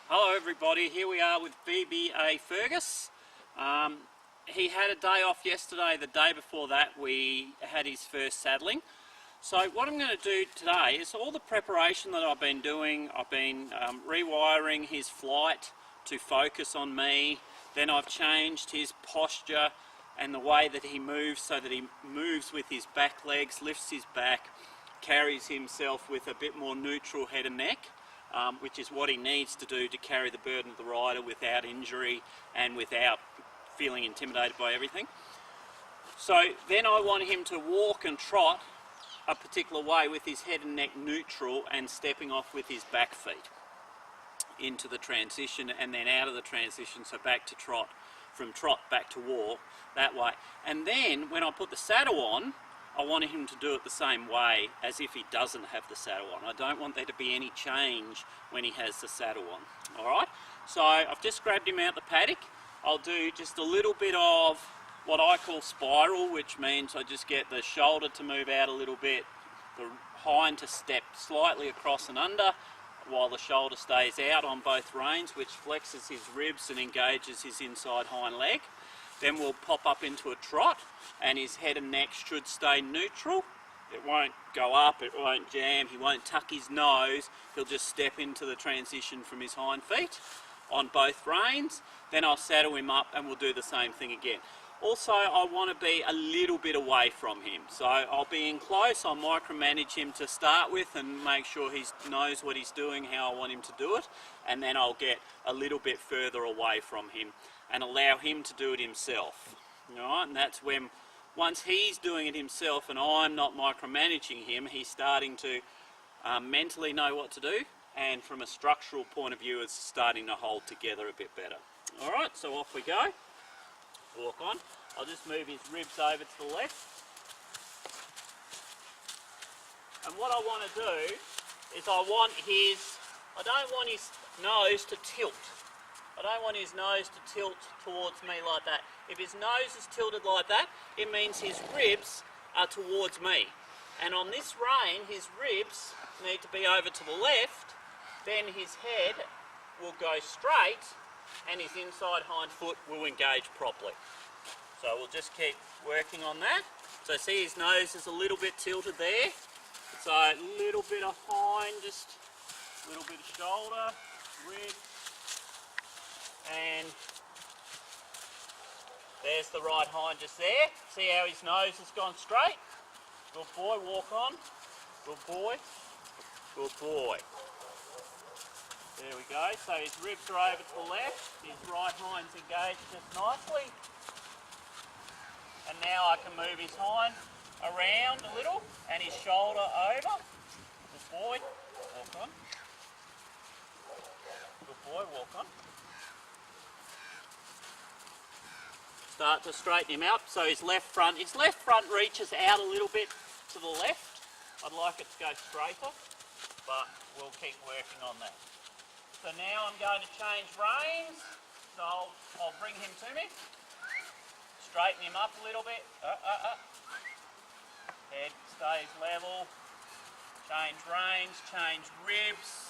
Hello everybody, here we are with VBA Fergus. He had a day off yesterday. The day before that we had his first saddling. So what I'm going to do today is all the preparation that I've been doing. I've been rewiring his flight to focus on me. Then I've changed his posture and the way that he moves so that he moves with his back legs, lifts his back, carries himself with a bit more neutral head and neck. Which is what he needs to do to carry the burden of the rider without injury and without feeling intimidated by everything. So then I want him to walk and trot a particular way with his head and neck neutral and stepping off with his back feet into the transition and then out of the transition, so back to trot, from trot back to walk, that way. And then when I put the saddle on, I want him to do it the same way as if he doesn't have the saddle on. I don't want there to be any change when he has the saddle on. Alright, so I've just grabbed him out the paddock. I'll do just a little bit of what I call spiral, which means I just get the shoulder to move out a little bit, the hind to step slightly across and under, while the shoulder stays out on both reins, which flexes his ribs and engages his inside hind leg. Then we'll pop up into a trot and his head and neck should stay neutral. It won't go up, it won't jam, he won't tuck his nose, he'll just step into the transition from his hind feet on both reins. Then I'll saddle him up and we'll do the same thing again. Also, I want to be a little bit away from him, so I'll be in close, I'll micromanage him to start with and make sure he knows what he's doing, how I want him to do it, and then I'll get a little bit further away from him and allow him to do it himself. Alright, and that's when, once he's doing it himself and I'm not micromanaging him, he's starting to mentally know what to do, and from a structural point of view, it's starting to hold together a bit better. Alright, so off we go. Walk on. I'll just move his ribs over to the left. And what I want to do is I don't want his nose to tilt. I don't want his nose to tilt towards me like that. If his nose is tilted like that, it means his ribs are towards me. And on this rein, his ribs need to be over to the left, then his head will go straight and his inside hind foot will engage properly. So we'll just keep working on that. So see, his nose is a little bit tilted there. So a little bit of hind, just a little bit of shoulder, rib, and there's the right hind just there. See how his nose has gone straight? Good boy, walk on. Good boy. Good boy. There we go. So his ribs are over to the left, his right hind's engaged just nicely. And now I can move his hind around a little and his shoulder over. Good boy, walk on. Good boy, walk on. Start to straighten him out. So his left front reaches out a little bit to the left. I'd like it to go straighter, but we'll keep working on that. So now I'm going to change reins. So I'll bring him to me. Straighten him up a little bit. Head stays level. Change reins, change ribs.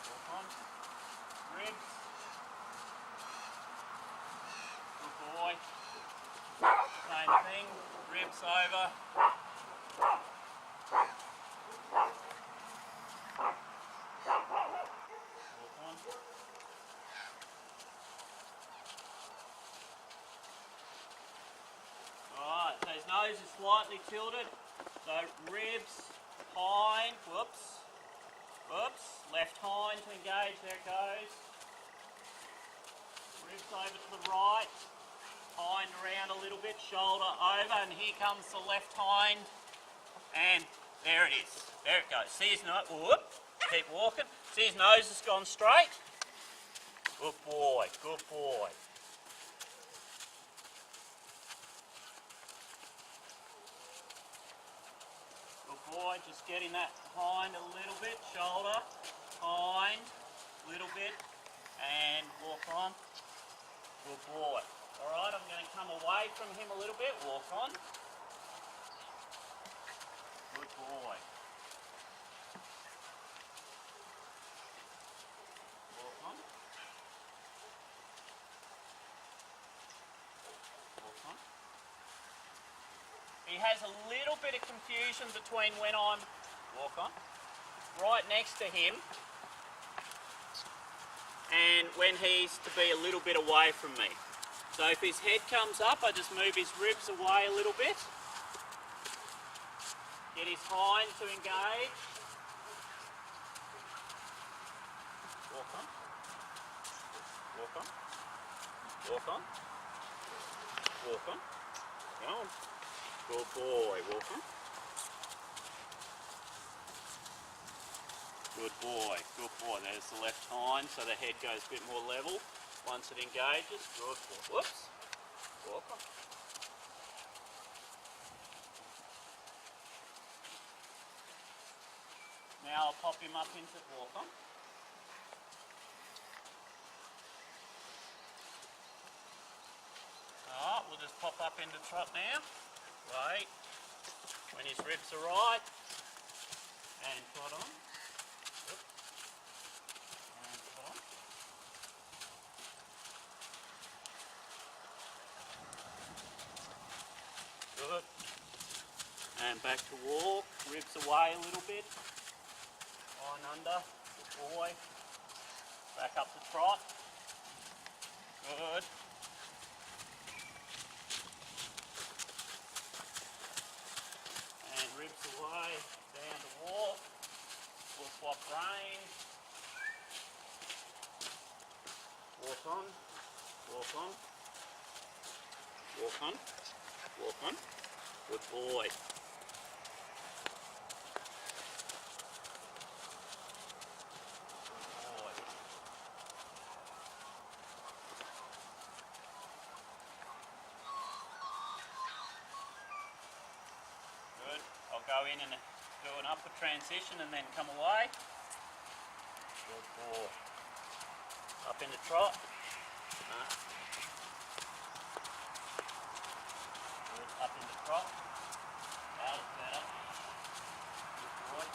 Walk on. Ribs. Good boy. Same thing. Ribs over. His nose is slightly tilted, so ribs, hind, whoops, left hind to engage, there it goes. Ribs over to the right, hind around a little bit, shoulder over, and here comes the left hind, and there it is, there it goes. See his nose, whoop, keep walking, see his nose has gone straight. Good boy, good boy. Boy, just getting that hind a little bit, shoulder, hind, little bit, and walk on. Good boy. Alright, I'm going to come away from him a little bit, walk on. Good boy. he has a little bit of confusion between when I'm right next to him and when he's to be a little bit away from me. So if his head comes up, I just move his ribs away a little bit. Get his hind to engage. Walk on. Walk on. Walk on. Walk on. Go on. Good boy. Walk on. Good boy. Good boy. There's the left hind, so the head goes a bit more level. Once it engages, good boy. Whoops. Walk on. Now I'll pop him up into walk on. Alright, we'll just pop up into trot now. Wait. When his ribs are right. And trot on. Oops. And trot on. Good. And back to walk. Ribs away a little bit. On under. Good boy. Back up to trot. Good. And ribs away. Down to walk. We'll swap reins. Walk on. Walk on. Walk on. Walk on. Good boy. Go in and do an upward transition and then come away. Good boy. Up into trot. Good. Up into trot. Out is better. Good boy.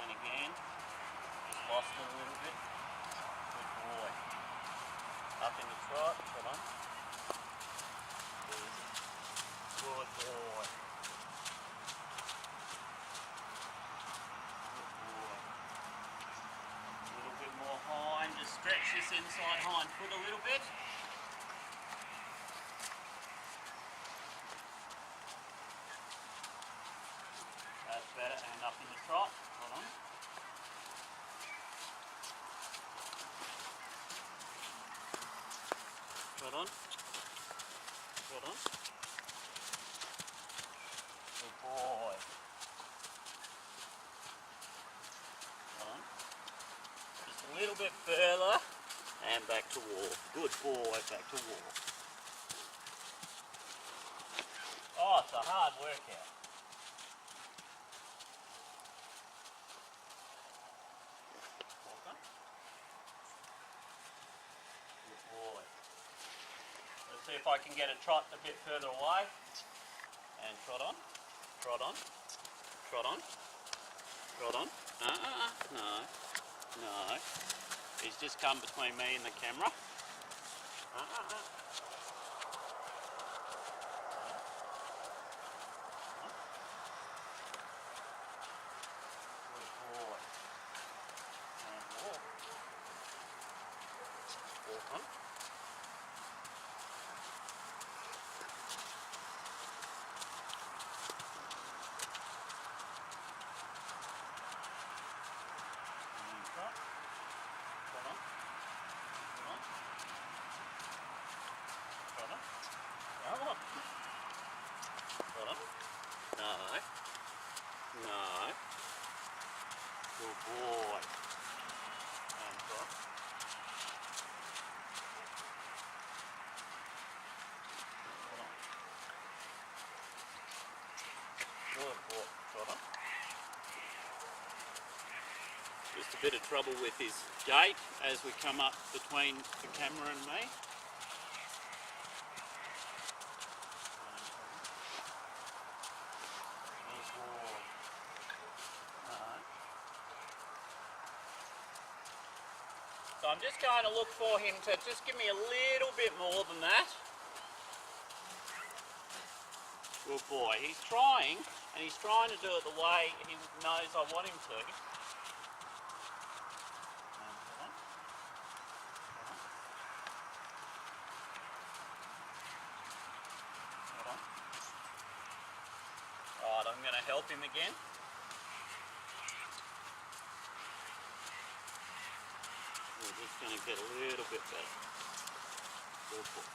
And again. Just lost it a little bit. Good boy. Up into trot. Trot on. Good boy. Just stretch this inside hind foot a little bit. That's better, and up in the trot. Hold on. Trot on. Trot on. Good boy. A little bit further and back to walk. Good boy, back to walk. Oh, it's a hard workout. Walk on. Good boy. Let's see if I can get a trot a bit further away. And trot on. Trot on. Trot on. Trot on. No. No, he's just come between me and the camera. Good boy. And walk. Walk on. No. Good boy. And drop. Good boy. Got on. Just a bit of trouble with his gait as we come up between the camera and me. So I'm just going to look for him to just give me a little bit more than that. Good boy. He's trying, and he's trying to do it the way he knows I want him to. Alright, I'm going to help him again. We're just going to get a little bit better. Good boy.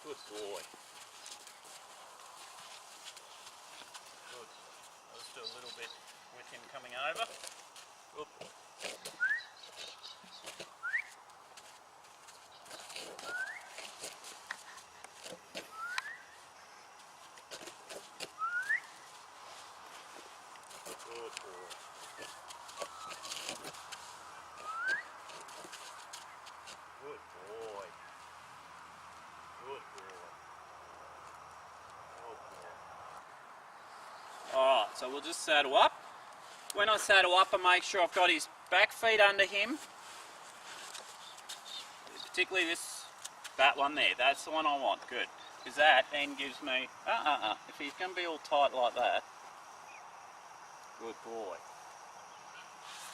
Good boy. Good. Let's do a little bit with him coming over. Good. Good boy. Good boy. Good boy. Alright, so we'll just saddle up. When I saddle up, I make sure I've got his back feet under him. Particularly this that one there. That's the one I want. Good. Because that then gives me... If he's going to be all tight like that. Good boy.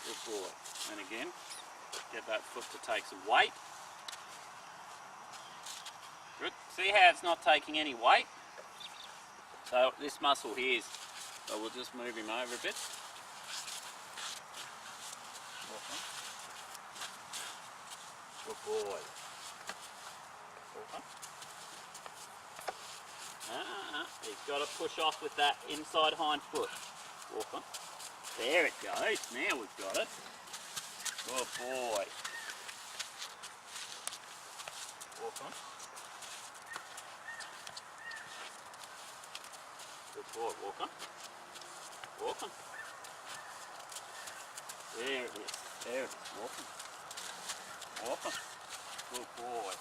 Good boy. And again, get that foot to take some weight. Good. See how it's not taking any weight? So this muscle here is... So we'll just move him over a bit. Good boy. He's got to push off with that inside hind foot. Walk on. There it goes. Now we've got it. Good boy. Walk on. Good boy. Walk on. Walk on. There it is. There it is. Walk on. Walk on. Good boy.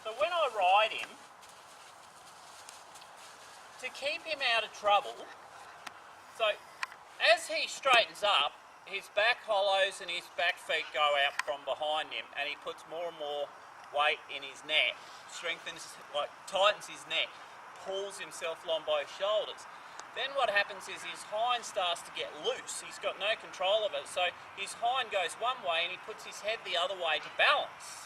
So when I ride him, to keep him out of trouble, so as he straightens up, his back hollows and his back feet go out from behind him, and he puts more and more weight in his neck, strengthens, like tightens his neck, pulls himself along by his shoulders. Then what happens is his hind starts to get loose. He's got no control of it, so his hind goes one way and he puts his head the other way to balance.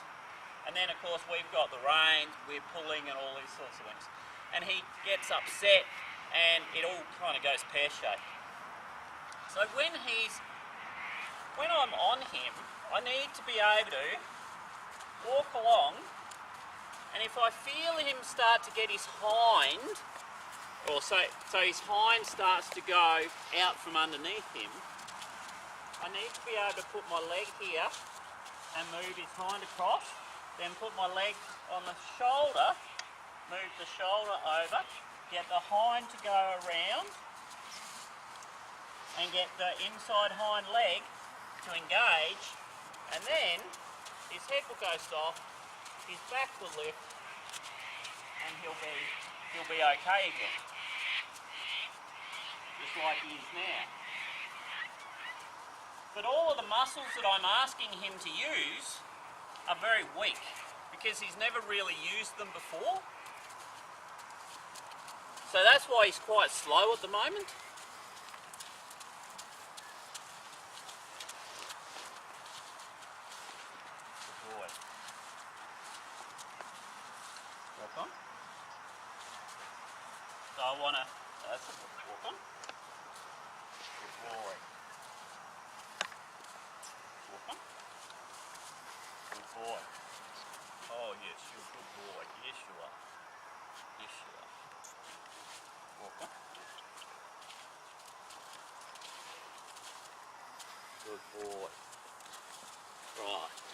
And then of course we've got the reins, we're pulling and all these sorts of things. And he gets upset and it all kind of goes pear-shaped. So when I'm on him, I need to be able to walk along, and if I feel him start to get his hind, or so his hind starts to go out from underneath him, I need to be able to put my leg here and move his hind across, then put my leg on the shoulder, move the shoulder over, get the hind to go around, and get the inside hind leg to engage, and then his head will go soft, his back will lift, and he'll be okay again. Just like he is now. But all of the muscles that I'm asking him to use are very weak, because he's never really used them before. So that's why he's quite slow at the moment. Walk on. So I want to, that's it, walk on. Good boy. Walk on. Good boy. Oh yes, you're a good boy. Yes you are. Yes you are. Walk on. Good boy.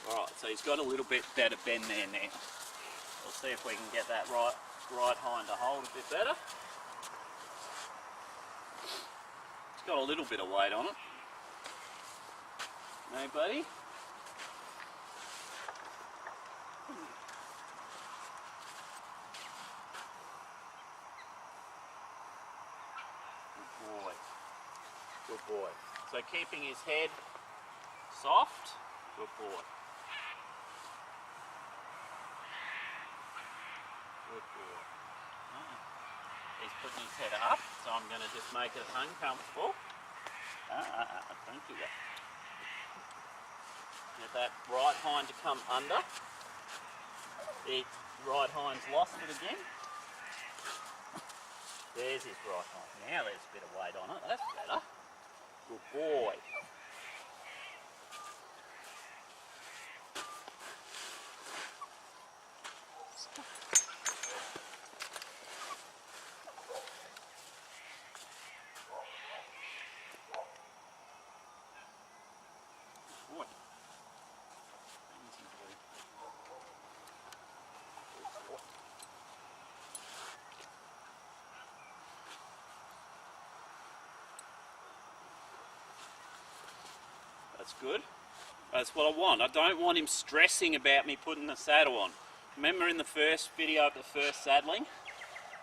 Right, so he's got a little bit better bend there now. A We'll see if we can get that right hind to hold a bit better. It's got a little bit of weight on it. No, buddy? Good boy. So keeping his head soft, good boy. Good boy. He's putting his head up, so I'm going to just make it uncomfortable. Thank you. Get that right hind to come under. The right hind's lost it again. There's his right hind. Now there's a bit of weight on it. That's better. Good boy. That's good. That's what I want. I don't want him stressing about me putting the saddle on. Remember in the first video of the first saddling,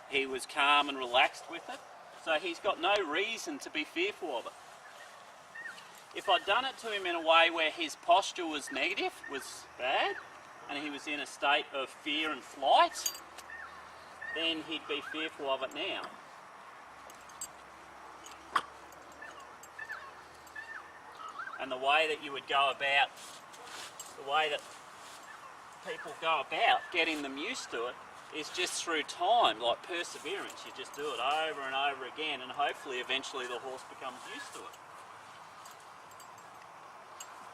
he was calm and relaxed with it. So he's got no reason to be fearful of it. If I'd done it to him in a way where his posture was negative, was bad, and he was in a state of fear and flight, then he'd be fearful of it now. And the way that you would go about, the way that people go about getting them used to it is just through time, like perseverance. You just do it over and over again, and hopefully eventually the horse becomes used to it.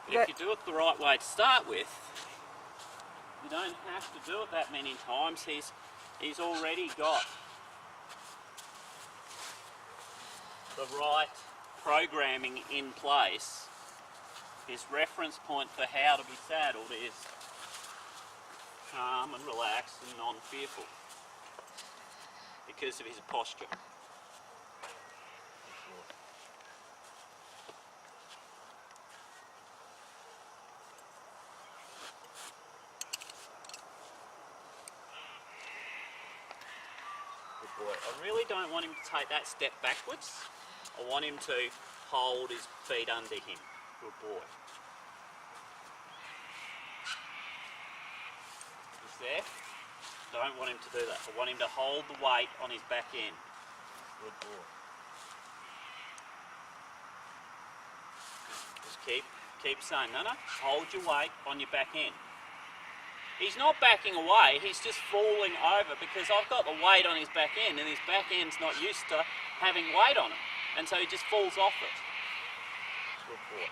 But if you do it the right way to start with, you don't have to do it that many times. He's already got the right programming in place. His reference point for how to be saddled is calm and relaxed and non-fearful because of his posture. Good boy. I really don't want him to take that step backwards. I want him to hold his feet under him. Good boy. He's there. Don't want him to do that. I want him to hold the weight on his back end. Good boy. Just keep saying, no, hold your weight on your back end. He's not backing away, he's just falling over because I've got the weight on his back end and his back end's not used to having weight on it. And so he just falls off it. Good boy.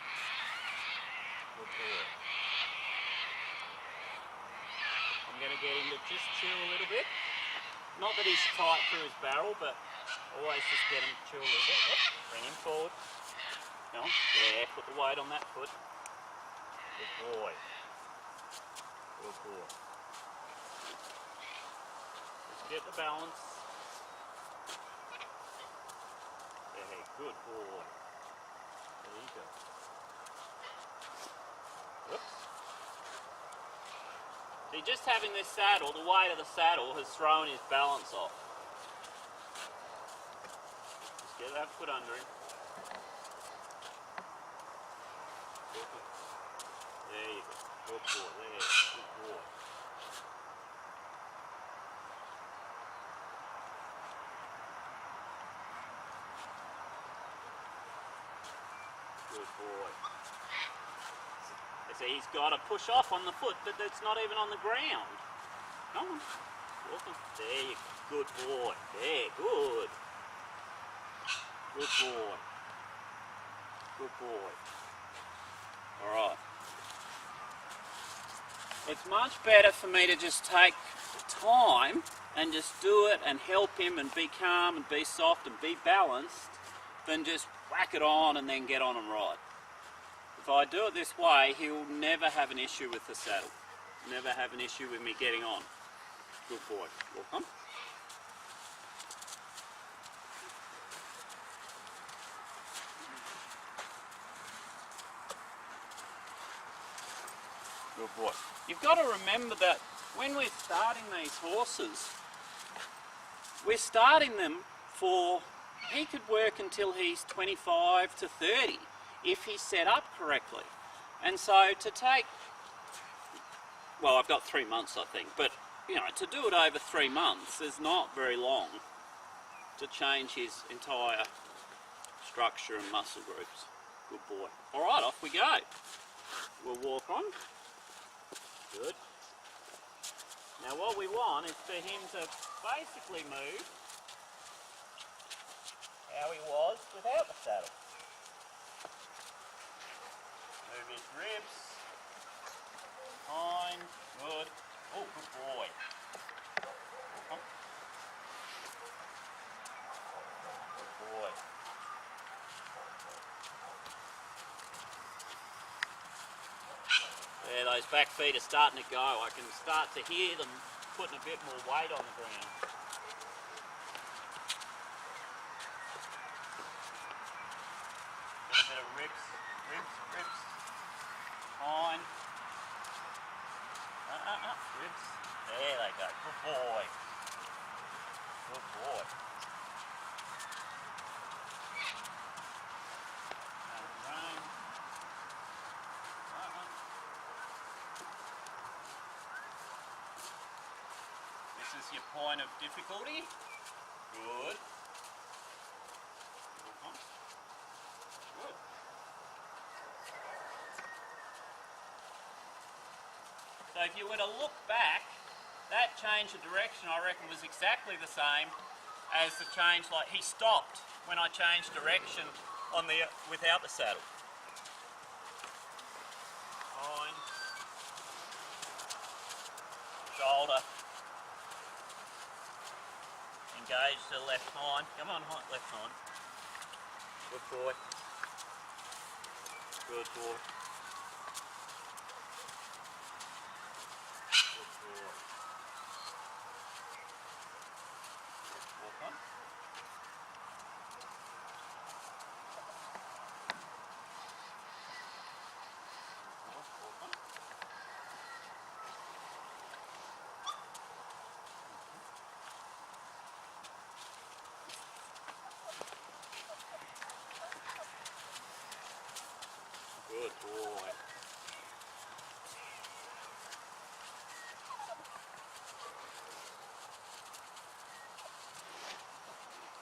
Good boy. I'm going to get him to just chill a little bit. Not that he's tight through his barrel, but always just get him to chill a little bit. Yep. Bring him forward. Come on. Yeah, put the weight on that foot. Good boy. Good boy. Just get the balance. Yeah, good boy. There you go. Whoops. See, just having this saddle, the weight of the saddle has thrown his balance off. Just get that foot under him. There you go. Good boy. There. Good boy. Good boy. So he's got to push off on the foot, but that's not even on the ground. Come on. Walk on. There you go. Good boy. There. Good. Good boy. Good boy. All right. It's much better for me to just take time and just do it and help him and be calm and be soft and be balanced than just whack it on and then get on and ride. If I do it this way, he'll never have an issue with the saddle. Never have an issue with me getting on. Good boy. Walk on. Good boy. You've got to remember that when we're starting these horses, we're starting them for, he could work until he's 25 to 30 if he's set up correctly. And so to take, well, I've got 3 months I think, but you know, to do it over 3 months is not very long to change his entire structure and muscle groups. Good boy. All right, off we go. We'll walk on. Good. Now what we want is for him to basically move how he was without the saddle. Move his ribs. Fine. Good. Oh, good boy. Good boy. Yeah, those back feet are starting to go. I can start to hear them putting a bit more weight on the ground. Get a bit of ribs, ribs. Fine. Ribs. There they go. Good boy. Good boy. This is your point of difficulty. Good. Good. So if you were to look back, that change of direction I reckon was exactly the same as the change, like he stopped when I changed direction on the without the saddle. Fine. Shoulder. Engage the left hind. Come on, left hind. Good boy. Good boy. Good boy. Walk on. Walk on. Good boy.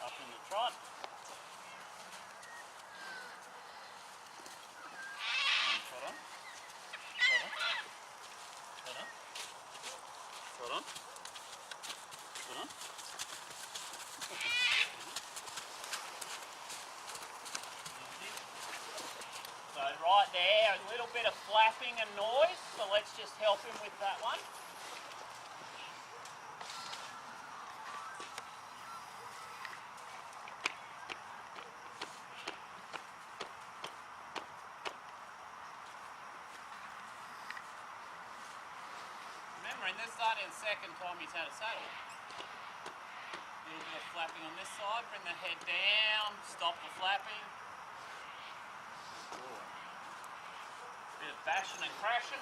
Up in the trot. And trot on. Trot on. Trot on. Trot on. Trot on. So right there, a little bit of flapping and noise, so let's just help him with that one. Remembering this is only the second time he's had a saddle. A little bit of flapping on this side, bring the head down, stop the flapping. Bit of bashing and crashing.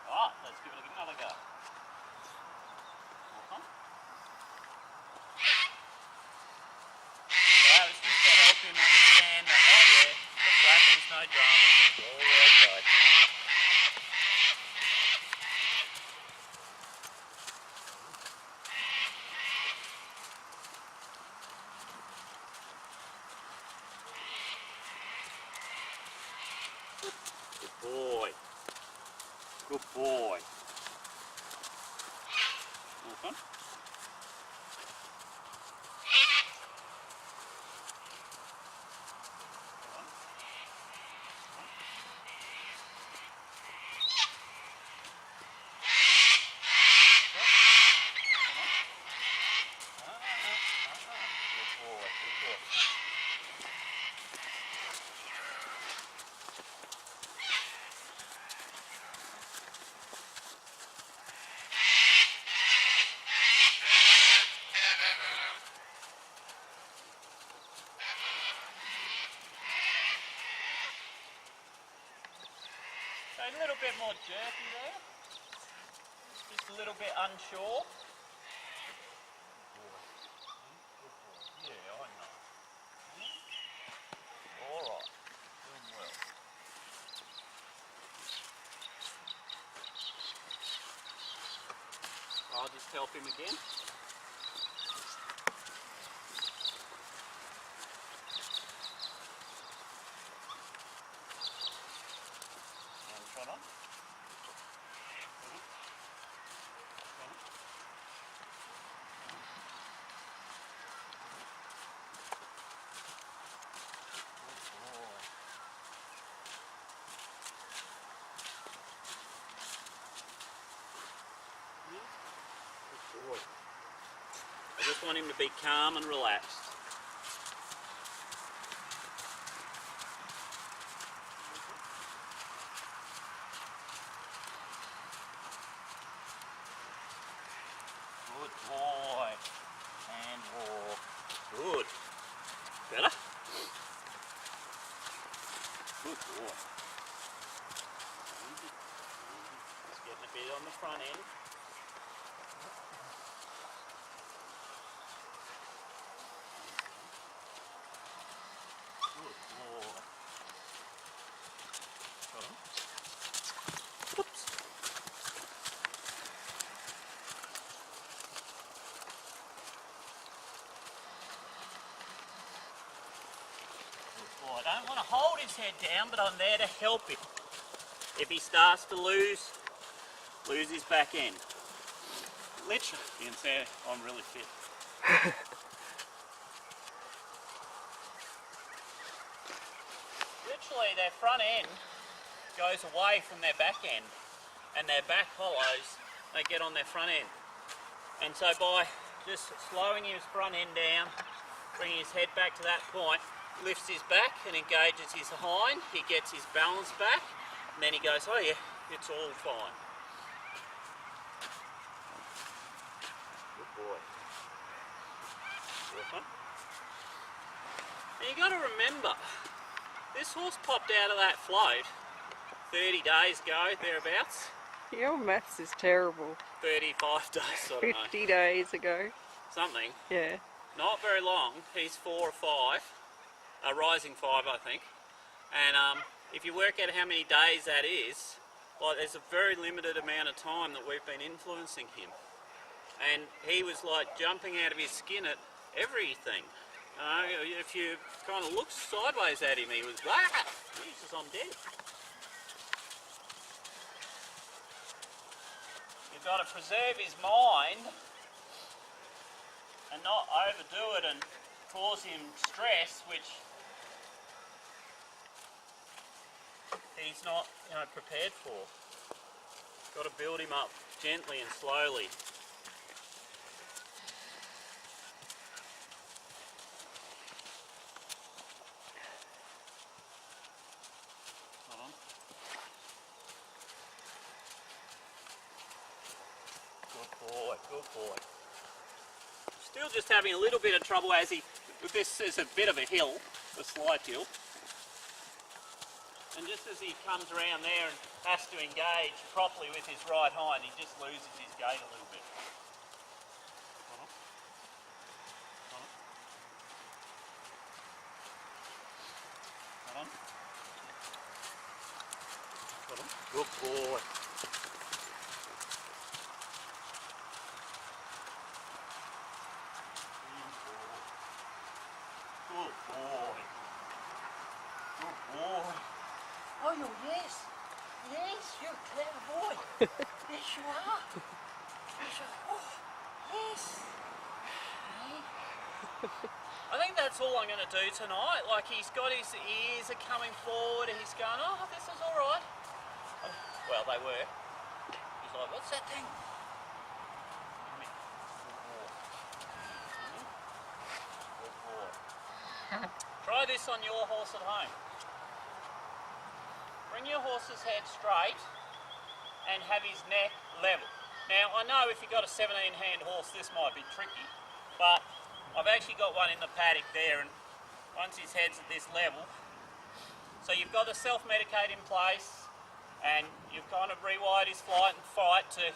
Alright, let's give it another go. So that was just to help him understand that, oh yeah, the flapping's no drama, it's all okay. Good boy. Good boy. Okay. a little bit more jerky there. Just a little bit unsure. Yeah, I know. Alright, doing well. I'll just help him again. Shot on. I just want him to be calm and relaxed. Good boy. And walk. Good. Better? Good boy. Just getting a bit on the front end. Good boy. Got him. Whoops. I don't want to hold his head down, but I'm there to help him. If he starts to lose his back end. Literally, you can say I'm really fit. Literally, their front end goes away from their back end, and their back hollows, they get on their front end. And so by just slowing his front end down, bringing his head back to that point, lifts his back and engages his hind, he gets his balance back, and then he goes, oh yeah, it's all fine. Good boy. Good one. And you got to remember, this horse popped out of that float 30 days ago, thereabouts. Your maths is terrible. 35 days, I don't know. 50 days ago. Something. Yeah. Not very long. He's 4 or 5. A rising 5, I think. And if you work out how many days that is, like there's a very limited amount of time that we've been influencing him. And he was like jumping out of his skin at everything. If you kind of looked sideways at him, he was, ah, Jesus, I'm dead. You've got to preserve his mind and not overdo it and cause him stress, which he's not, prepared for. Got to build him up gently and slowly. Hold on. Good boy, good boy. Still just having a little bit of trouble as this is a bit of a hill, a slight hill. And just as he comes around there and has to engage properly with his right hind, he just loses his gait a little bit. Hold on. Got him. Good boy. Good boy. Good boy. Oh, yes. Yes, you're a clever boy. Yes, you are. Yes, you are. Oh, yes. Hey. I think that's all I'm going to do tonight. Like, he's got his ears are coming forward. He's going, oh, this is all right. Well, they were. He's like, what's that thing? Good boy. Try this on your horse at home. Bring your horse's head straight and have his neck level. Now, I know if you've got a 17-hand horse, this might be tricky, but I've actually got one in the paddock there, and once his head's at this level, so you've got the self-medicate in place, and you've kind of rewired his flight and fight to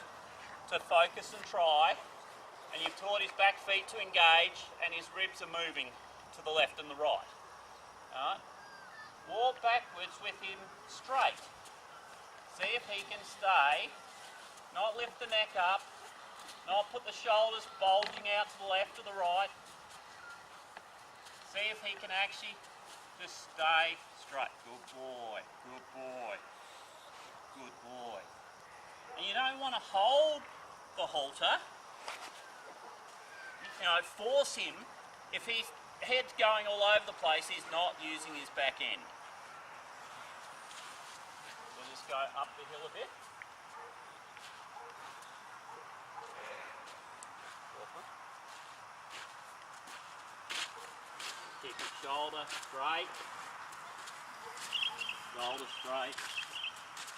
focus and try, and you've taught his back feet to engage, and his ribs are moving to the left and the right. Alright? Walk backwards with him straight. See if he can stay, not lift the neck up, not put the shoulders bulging out to the left or the right. See if he can actually just stay straight. Good boy, good boy, good boy. And you don't want to hold the halter. You know, force him. If his head's going all over the place, he's not using his back end. We'll just go up the hill a bit. Keep your shoulder straight. Shoulder straight.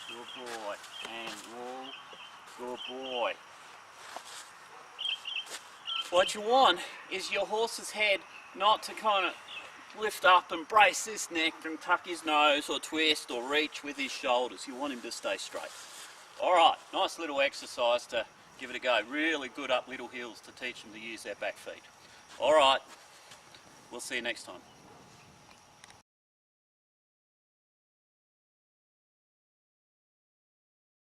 Good boy. And roll. Good boy. What you want is your horse's head not to kind of lift up and brace his neck and tuck his nose or twist or reach with his shoulders. You want him to stay straight. Alright, nice little exercise to give it a go. Really good up little hills to teach them to use their back feet. Alright, we'll see you next time.